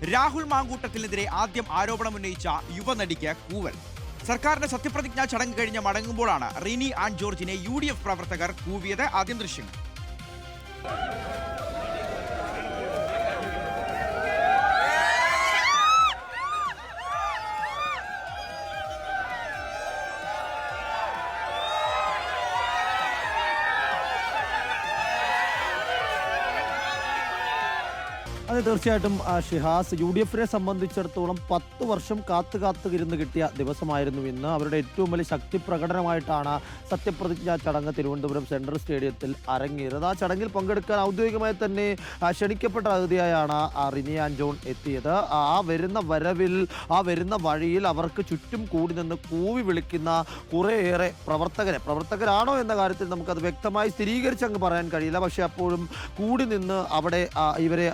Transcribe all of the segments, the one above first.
രാഹുൽ മാങ്കൂട്ടത്തിനെതിരെ ആദ്യം ആരോപണമുന്നയിച്ച യുവനടിക്ക് കൂവൽ. സർക്കാരിന്റെ സത്യപ്രതിജ്ഞാ ചടങ്ങ് കഴിഞ്ഞ് മടങ്ങുമ്പോഴാണ് റിനി ആൻഡ് ജോർജിനെ UDF പ്രവർത്തകർ കൂവിയത്. ആദ്യം ദൃശ്യങ്ങൾ. അതെ, തീർച്ചയായിട്ടും ഷിഹാസ്, UDF-നെ സംബന്ധിച്ചിടത്തോളം 10 വർഷം കാത്തുകിരുന്ന് കിട്ടിയ ദിവസമായിരുന്നു ഇന്ന്. അവരുടെ ഏറ്റവും വലിയ ശക്തി പ്രകടനമായിട്ടാണ് സത്യപ്രതിജ്ഞാ ചടങ്ങ് തിരുവനന്തപുരം സെൻട്രൽ സ്റ്റേഡിയത്തിൽ അരങ്ങേറിയത്. ആ ചടങ്ങിൽ പങ്കെടുക്കാൻ ഔദ്യോഗികമായി തന്നെ ക്ഷണിക്കപ്പെട്ട അതിഥിയായാണ് റിനി ആൻഡ് ജോൺ എത്തിയത്. ആ വരുന്ന വഴിയിൽ അവർക്ക് ചുറ്റും കൂടി നിന്ന് കൂവി വിളിക്കുന്ന കുറേയേറെ പ്രവർത്തകരാണോ എന്ന കാര്യത്തിൽ നമുക്കത് വ്യക്തമായി സ്ഥിരീകരിച്ച് അങ്ങ് പറയാൻ കഴിയില്ല. പക്ഷേ അപ്പോഴും കൂടി നിന്ന് അവിടെ ഇവരെ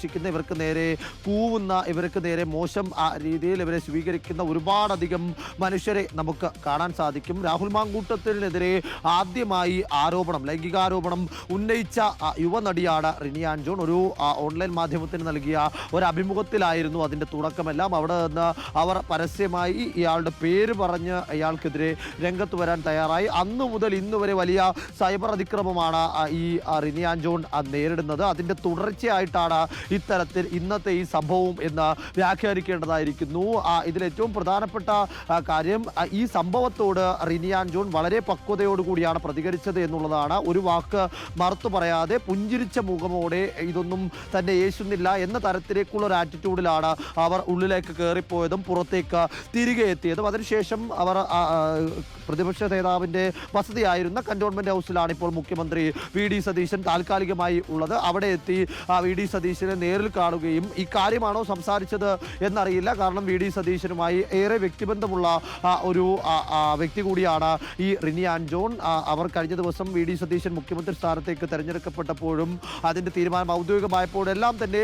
ഇവർക്ക് നേരെ കൂവുന്ന, ഇവർക്ക് നേരെ മോശം രീതിയിൽ ഇവരെ സ്വീകരിക്കുന്ന ഒരുപാടധികം മനുഷ്യരെ നമുക്ക് കാണാൻ സാധിക്കും. രാഹുൽ മാങ്കൂട്ടത്തിനെതിരെ ആദ്യമായി ലൈംഗികാരോപണം ഉന്നയിച്ച യുവനടിയാണ് റിനി ആൻഡ് ജോൺ. ഒരു ഓൺലൈൻ മാധ്യമത്തിന് നൽകിയ ഒരു അഭിമുഖത്തിലായിരുന്നു അതിൻ്റെ തുടക്കമെല്ലാം. അവിടെ നിന്ന് അവർ പരസ്യമായി ഇയാളുടെ പേര് പറഞ്ഞ് ഇയാൾക്കെതിരെ രംഗത്ത് വരാൻ തയ്യാറായി. അന്നു മുതൽ ഇന്ന് വരെ വലിയ സൈബർ അതിക്രമമാണ് ഈ റിനി ആൻഡ് ജോൺ നേരിടുന്നത്. അതിൻ്റെ തുടർച്ചയായിട്ടാണ് ഇത്തരത്തിൽ ഇന്നത്തെ ഈ സംഭവം എന്ന് വ്യാഖ്യാനിക്കേണ്ടതായിരിക്കുന്നു. ഇതിലേറ്റവും പ്രധാനപ്പെട്ട കാര്യം, ഈ സംഭവത്തോട് റിനി ആൻഡ് ജോൺ വളരെ പക്വതയോടുകൂടിയാണ് പ്രതികരിച്ചത് എന്നുള്ളതാണ്. ഒരു വാക്ക് മറുത്തു പറയാതെ പുഞ്ചിരിച്ച മുഖമോടെ ഇതൊന്നും തന്നെ യേശുന്നില്ല എന്ന തരത്തിലേക്കുള്ള ഒരു ആറ്റിറ്റ്യൂഡിലാണ് അവർ ഉള്ളിലേക്ക് കയറിപ്പോയതും പുറത്തേക്ക് തിരികെ എത്തിയതും. അതിനുശേഷം അവർ പ്രതിപക്ഷ നേതാവിൻ്റെ വസതിയായിരുന്ന കന്റോൺമെന്റ് ഹൗസിലാണ് ഇപ്പോൾ മുഖ്യമന്ത്രി VD സതീശൻ താൽക്കാലികമായി ഉള്ളത്. അവിടെ എത്തി VD സതീശനെ നേരിൽ കാണുകയും ഈ കാര്യമാണോ സംസാരിച്ചത് എന്നറിയില്ല. കാരണം VD സതീശനുമായി ഏറെ വ്യക്തിബന്ധമുള്ള ഒരു വ്യക്തി കൂടിയാണ് ഈ റിനി ആൻഡ് ജോൺ. അവർ കഴിഞ്ഞ ദിവസം VD സതീശൻ മുഖ്യമന്ത്രി സ്ഥാനത്തേക്ക് തെരഞ്ഞെടുക്കപ്പെട്ടപ്പോഴും അതിൻ്റെ തീരുമാനം ഔദ്യോഗികമായപ്പോഴെല്ലാം തന്നെ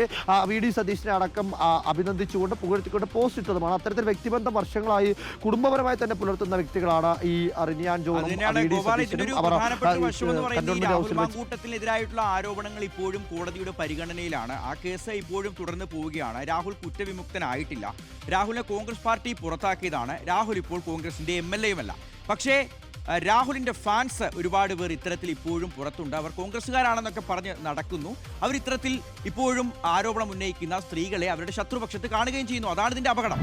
VD സതീശനെ അടക്കം അഭിനന്ദിച്ചുകൊണ്ട് പുകഴ്ത്തിക്കൊണ്ട് പോസ്റ്റ് ഇട്ടതുമാണ്. അത്തരത്തിൽ വ്യക്തിബന്ധം വർഷങ്ങളായി കുടുംബപരമായി തന്നെ പുലർത്തുന്ന വ്യക്തികളാണ് ഈ റിനി ആൻഡ് ജോണും VD സതീശനും. രാഹുൽ മാങ്കൂട്ടത്തിനെതിരായിട്ടുള്ള ആരോപണങ്ങൾ ഇപ്പോഴും കോടതിയുടെ പരിഗണനയിലാണ്. ആ കേസ് ഇപ്പോഴും തുടർന്ന് പോവുകയാണ്. രാഹുൽ കുറ്റവിമുക്തനായിട്ടില്ല. രാഹുലിനെ കോൺഗ്രസ് പാർട്ടി പുറത്താക്കിയതാണ്. രാഹുൽ ഇപ്പോൾ കോൺഗ്രസിന്റെ MLA-യുമല്ല. പക്ഷേ രാഹുലിന്റെ ഫാൻസ് ഒരുപാട് പേർ ഇത്തരത്തിൽ ഇപ്പോഴും പുറത്തുണ്ട്. അവർ കോൺഗ്രസ്സുകാരാണെന്നൊക്കെ പറഞ്ഞ് നടക്കുന്നു. അവർ ഇത്തരത്തിൽ ഇപ്പോഴും ആരോപണം ഉന്നയിക്കുന്ന സ്ത്രീകളെ അവരുടെ ശത്രുപക്ഷത്ത് കാണുകയും ചെയ്യുന്നു. അതാണ് ഇതിന്റെ അപകടം.